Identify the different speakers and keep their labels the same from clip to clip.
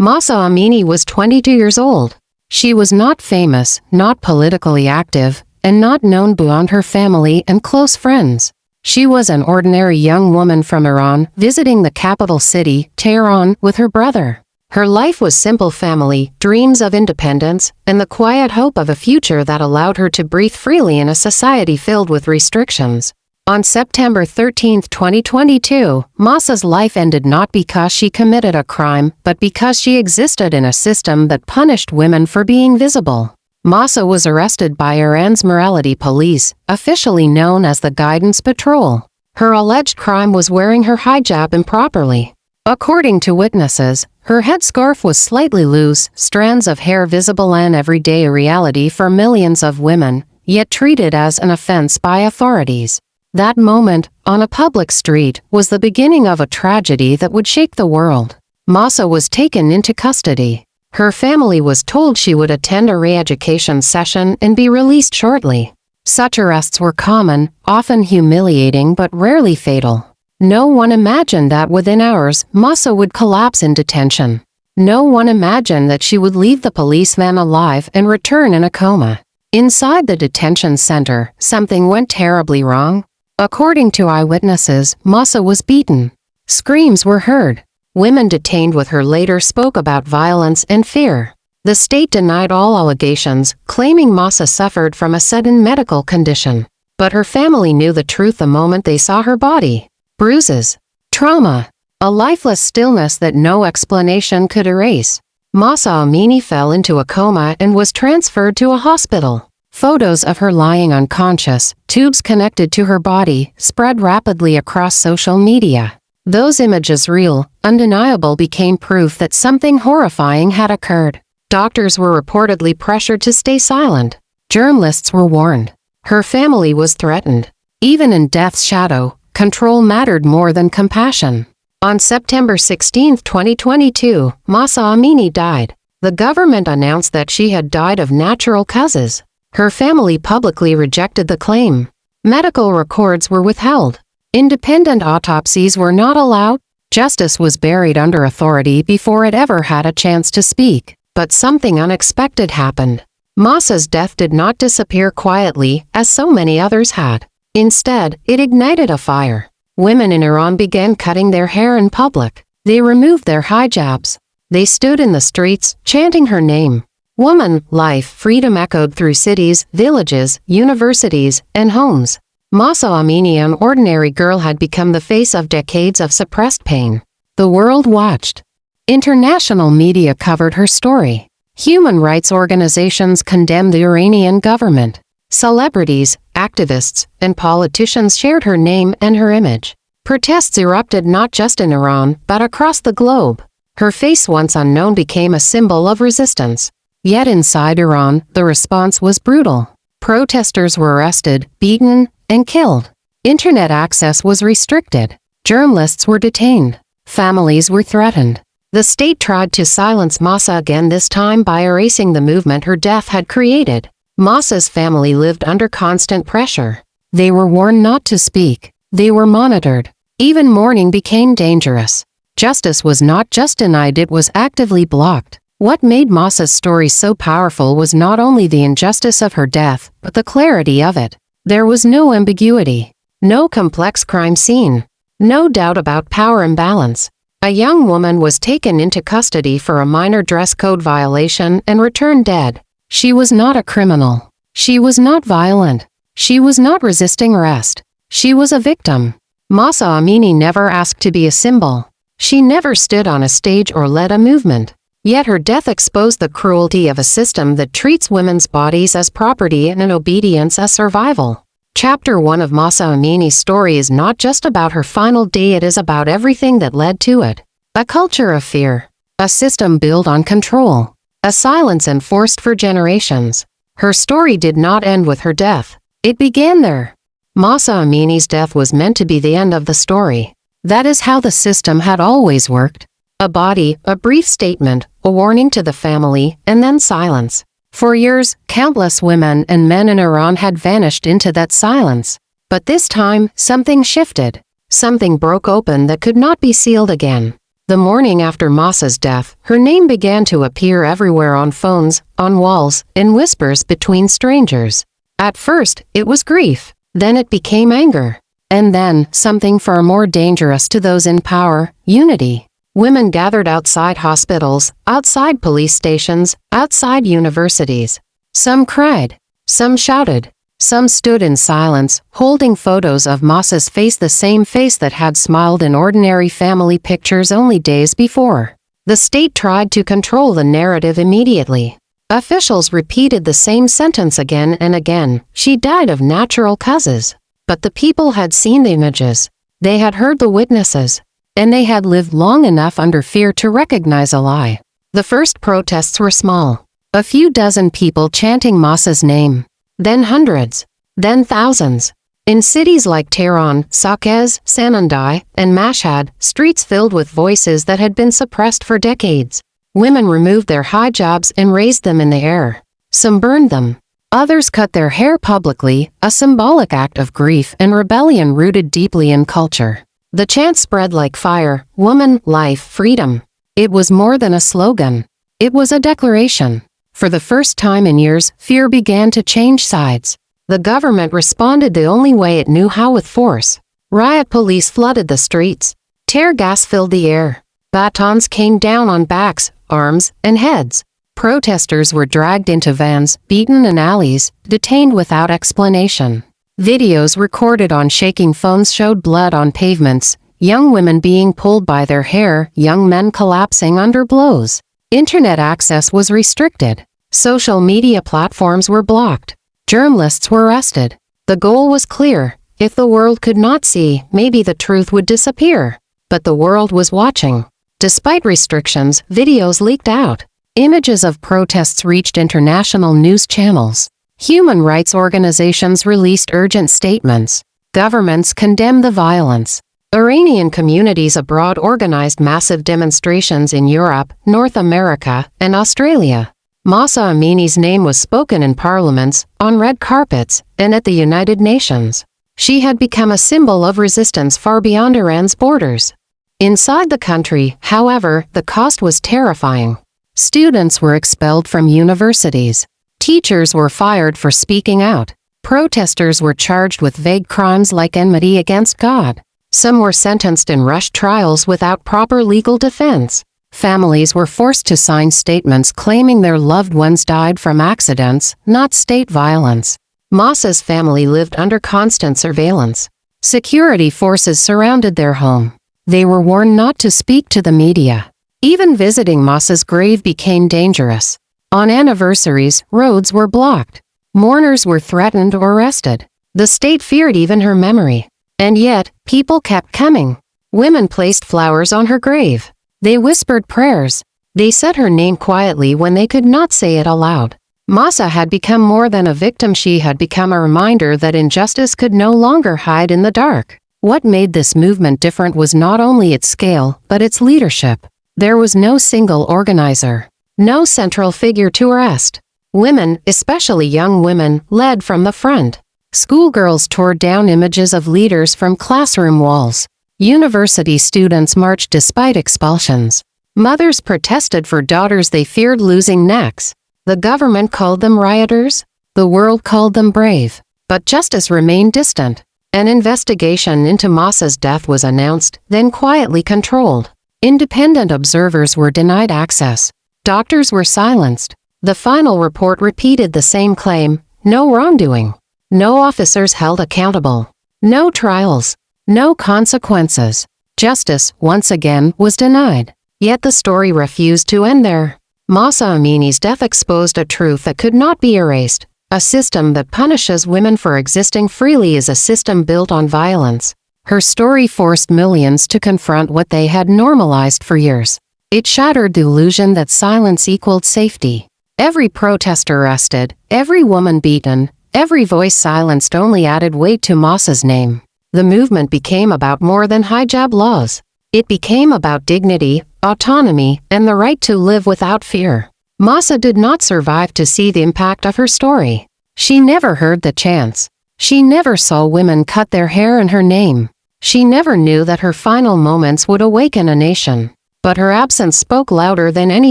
Speaker 1: Mahsa Amini was 22 years old. She was not famous, not politically active, and not known beyond her family and close friends. She was an ordinary young woman from Iran visiting the capital city, Tehran, with her brother. Her life was simple: family, dreams of independence, and the quiet hope of a future that allowed her to breathe freely in a society filled with restrictions. On September 13, 2022, Mahsa's life ended not because she committed a crime, but because she existed in a system that punished women for being visible. Mahsa was arrested by Iran's morality police, officially known as the Guidance Patrol. Her alleged crime was wearing her hijab improperly. According to witnesses, her headscarf was slightly loose, strands of hair visible, an everyday reality for millions of women, yet treated as an offense by authorities. That moment, on a public street, was the beginning of a tragedy that would shake the world. Mahsa was taken into custody. Her family was told she would attend a re-education session and be released shortly. Such arrests were common, often humiliating but rarely fatal. No one imagined that within hours, Mahsa would collapse in detention. No one imagined that she would leave the police van alive and return in a coma. Inside the detention center, something went terribly wrong. According to eyewitnesses, Mahsa was beaten. Screams were heard. Women detained with her later spoke about violence and fear. The state denied all allegations, claiming Mahsa suffered from a sudden medical condition. But her family knew the truth the moment they saw her body. Bruises, trauma, a lifeless stillness that no explanation could erase. Mahsa Amini fell into a coma and was transferred to a hospital. Photos of her lying unconscious, tubes connected to her body, spread rapidly across social media. Those images, real, undeniable, became proof that something horrifying had occurred. Doctors were reportedly pressured to stay silent. Journalists were warned. Her family was threatened. Even in death's shadow, control mattered more than compassion. On September 16, 2022, Mahsa Amini died. The government announced that she had died of natural causes. Her family publicly rejected the claim. Medical records were withheld. Independent autopsies were not allowed. Justice was buried under authority before it ever had a chance to speak. But something unexpected happened. Mahsa's death did not disappear quietly, as so many others had. Instead, it ignited a fire. Women in Iran began cutting their hair in public. They removed their hijabs. They stood in the streets, chanting her name. Woman, life, freedom echoed through cities, villages, universities, and homes. Mahsa Amini, an ordinary girl, had become the face of decades of suppressed pain. The world watched. International media covered her story. Human rights organizations condemned the Iranian government. Celebrities, activists, and politicians shared her name and her image. Protests erupted not just in Iran, but across the globe. Her face, once unknown, became a symbol of resistance. Yet inside Iran, the response was brutal. Protesters were arrested, beaten, and killed. Internet access was restricted. Journalists were detained. Families were threatened. The state tried to silence Mahsa again, this time by erasing the movement her death had created. Mahsa's family lived under constant pressure. They were warned not to speak. They were monitored. Even mourning became dangerous. Justice was not just denied, it was actively blocked. What made Mahsa's story so powerful was not only the injustice of her death, but the clarity of it. There was no ambiguity. No complex crime scene. No doubt about power imbalance. A young woman was taken into custody for a minor dress code violation and returned dead. She was not a criminal. She was not violent. She was not resisting arrest. She was a victim. Mahsa Amini never asked to be a symbol. She never stood on a stage or led a movement. Yet her death exposed the cruelty of a system that treats women's bodies as property and obedience as survival. Chapter 1 of Mahsa Amini's story is not just about her final day, it is about everything that led to it. A culture of fear. A system built on control. A silence enforced for generations. Her story did not end with her death. It began there. Mahsa Amini's death was meant to be the end of the story. That is how the system had always worked. A body, a brief statement, a warning to the family, and then silence. For years, countless women and men in Iran had vanished into that silence. But this time, something shifted. Something broke open that could not be sealed again. The morning after Masa's death, her name began to appear everywhere on phones, on walls, in whispers between strangers. At first, it was grief. Then it became anger. And then, something far more dangerous to those in power, unity. Women gathered outside hospitals, outside police stations, outside universities. Some cried. Some shouted. Some stood in silence, holding photos of Masa's face, the same face that had smiled in ordinary family pictures only days before. The state tried to control the narrative immediately. Officials repeated the same sentence again and again: she died of natural causes. But the people had seen the images. They had heard the witnesses. And they had lived long enough under fear to recognize a lie. The first protests were small. A few dozen people chanting Masa's name. Then hundreds. Then thousands. In cities like Tehran, Saqqez, Sanandaj, and Mashhad, streets filled with voices that had been suppressed for decades. Women removed their hijabs and raised them in the air. Some burned them. Others cut their hair publicly, a symbolic act of grief and rebellion rooted deeply in culture. The chant spread like fire: woman, life, freedom. It was more than a slogan. It was a declaration. For the first time in years, fear began to change sides. The government responded the only way it knew how: with force. Riot police flooded the streets. Tear gas filled the air. Batons came down on backs, arms, and heads. Protesters were dragged into vans, beaten in alleys, detained without explanation. Videos recorded on shaking phones showed blood on pavements, young women being pulled by their hair, young men collapsing under blows. Internet access was restricted. Social media platforms were blocked. Journalists were arrested. The goal was clear: if the world could not see, maybe the truth would disappear. But the world was watching. Despite restrictions, videos leaked out. Images of protests reached international news channels. Human rights organizations released urgent statements. Governments condemned the violence. Iranian communities abroad organized massive demonstrations in Europe, North America, and Australia. Mahsa Amini's name was spoken in parliaments, on red carpets, and at the United Nations. She had become a symbol of resistance far beyond Iran's borders. Inside the country, however, the cost was terrifying. Students were expelled from universities. Teachers were fired for speaking out. Protesters were charged with vague crimes like enmity against God. Some were sentenced in rushed trials without proper legal defense. Families were forced to sign statements claiming their loved ones died from accidents, not state violence. Mahsa's family lived under constant surveillance. Security forces surrounded their home. They were warned not to speak to the media. Even visiting Mahsa's grave became dangerous. On anniversaries, roads were blocked. Mourners were threatened or arrested. The state feared even her memory. And yet, people kept coming. Women placed flowers on her grave. They whispered prayers. They said her name quietly when they could not say it aloud. Mahsa had become more than a victim. She had become a reminder that injustice could no longer hide in the dark. What made this movement different was not only its scale, but its leadership. There was no single organizer. No central figure to arrest. Women, especially young women, led from the front. Schoolgirls tore down images of leaders from classroom walls. University students marched despite expulsions. Mothers protested for daughters they feared losing necks. The government called them rioters. The world called them brave. But justice remained distant. An investigation into Mahsa's death was announced, then quietly controlled. Independent observers were denied access. Doctors were silenced. The final report repeated the same claim: no wrongdoing. No officers held accountable. No trials. No consequences. Justice, once again, was denied. Yet the story refused to end there. Mahsa Amini's death exposed a truth that could not be erased. A system that punishes women for existing freely is a system built on violence. Her story forced millions to confront what they had normalized for years. It shattered the illusion that silence equaled safety. Every protester arrested, every woman beaten, every voice silenced only added weight to Mahsa's name. The movement became about more than hijab laws. It became about dignity, autonomy, and the right to live without fear. Mahsa did not survive to see the impact of her story. She never heard the chants. She never saw women cut their hair in her name. She never knew that her final moments would awaken a nation. but her absence spoke louder than any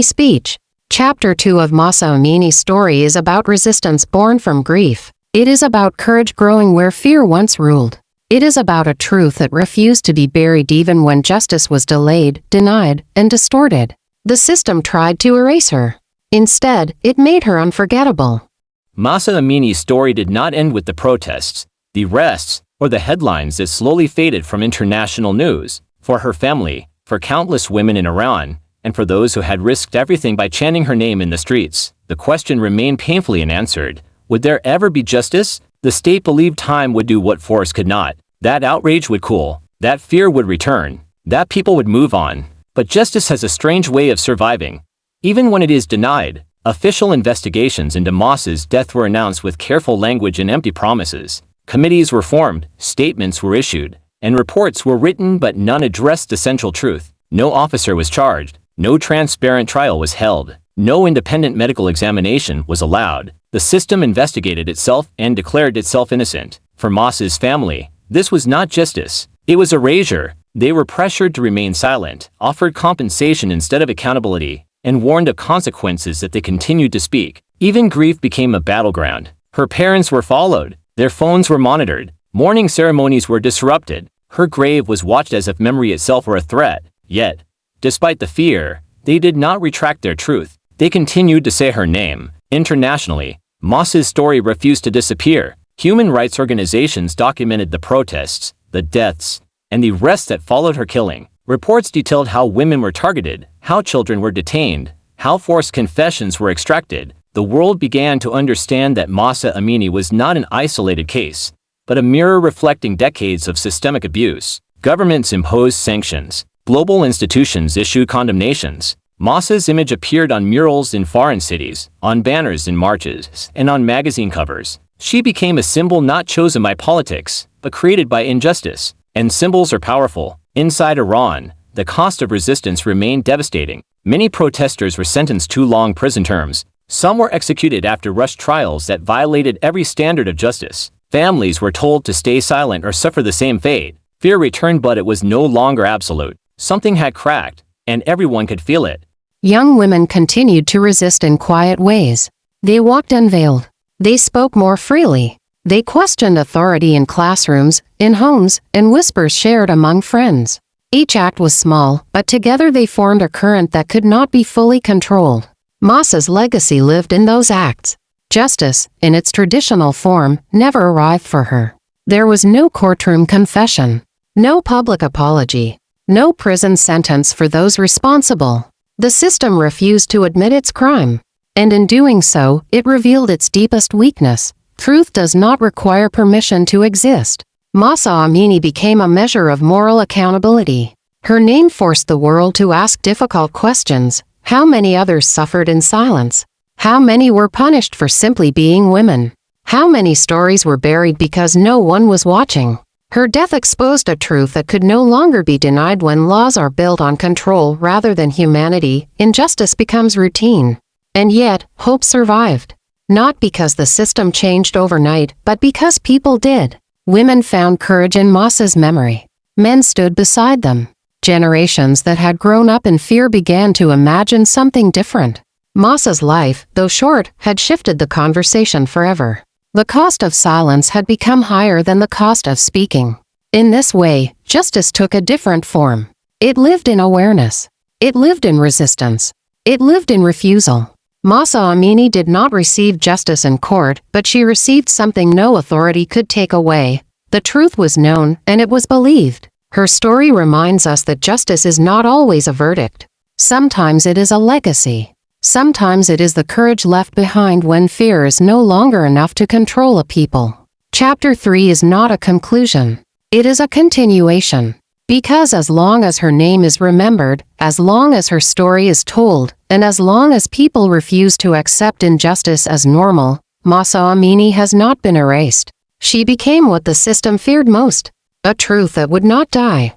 Speaker 1: speech. Chapter 2 of Mahsa Amini's story is about resistance born from grief. It is about courage growing where fear once ruled. It is about a truth that refused to be buried even when justice was delayed, denied, and distorted. The system tried to erase her. Instead, it made her unforgettable.
Speaker 2: Mahsa Amini's story did not end with the protests, the arrests, or the headlines that slowly faded from international news. For her family, for countless women in Iran, and for those who had risked everything by chanting her name in the streets, the question remained painfully unanswered. Would there ever be justice? The state believed time would do what force could not. That outrage would cool, that fear would return, that people would move on. But justice has a strange way of surviving. Even when it is denied, official investigations into Mahsa's death were announced with careful language and empty promises. Committees were formed, statements were issued, and reports were written, but none addressed the central truth. No officer was charged, no transparent trial was held, no independent medical examination was allowed. The system investigated itself and declared itself innocent. For Mahsa's family, this was not justice, it was erasure. They were pressured to remain silent, offered compensation instead of accountability, and warned of consequences if they continued to speak. Even grief became a battleground. Her parents were followed, their phones were monitored, mourning ceremonies were disrupted, her grave was watched as if memory itself were a threat. Yet, despite the fear, they did not retract their truth. They continued to say her name. Internationally, Mahsa's story refused to disappear. Human rights organizations documented the protests, the deaths, and the arrests that followed her killing. Reports detailed how women were targeted, how children were detained, how forced confessions were extracted. The world began to understand that Mahsa Amini was not an isolated case, but a mirror reflecting decades of systemic abuse. Governments imposed sanctions. Global institutions issued condemnations. Mahsa's image appeared on murals in foreign cities, on banners in marches, and on magazine covers. She became a symbol not chosen by politics, but created by injustice. And symbols are powerful. Inside Iran, the cost of resistance remained devastating. Many protesters were sentenced to long prison terms. Some were executed after rushed trials that violated every standard of justice. Families were told to stay silent or suffer the same fate. Fear returned, but it was no longer absolute. Something had cracked, and everyone could feel it.
Speaker 1: Young women continued to resist in quiet ways. They walked unveiled. They spoke more freely. They questioned authority in classrooms, in homes, and whispers shared among friends. Each act was small, but together they formed a current that could not be fully controlled. Mahsa's legacy lived in those acts. Justice, in its traditional form, never arrived for her. There was no courtroom confession, no public apology, no prison sentence for those responsible. The system refused to admit its crime, and in doing so, it revealed its deepest weakness. Truth does not require permission to exist. Mahsa Amini became a measure of moral accountability. Her name forced the world to ask difficult questions. How many others suffered in silence? How many were punished for simply being women? How many stories were buried because no one was watching? Her death exposed a truth that could no longer be denied. When laws are built on control rather than humanity, injustice becomes routine. And yet, hope survived. Not because the system changed overnight, but because people did. Women found courage in Mahsa's memory. Men stood beside them. Generations that had grown up in fear began to imagine something different. Mahsa's life, though short, had shifted the conversation forever. The cost of silence had become higher than the cost of speaking. In this way, justice took a different form. It lived in awareness. It lived in resistance. It lived in refusal. Mahsa Amini did not receive justice in court, but she received something no authority could take away. The truth was known, and it was believed. Her story reminds us that justice is not always a verdict. Sometimes it is a legacy. Sometimes it is the courage left behind when fear is no longer enough to control a people. Chapter 3 is not a conclusion. It is a continuation. Because as long as her name is remembered, as long as her story is told, and as long as people refuse to accept injustice as normal, Mahsa Amini has not been erased. She became what the system feared most, a truth that would not die.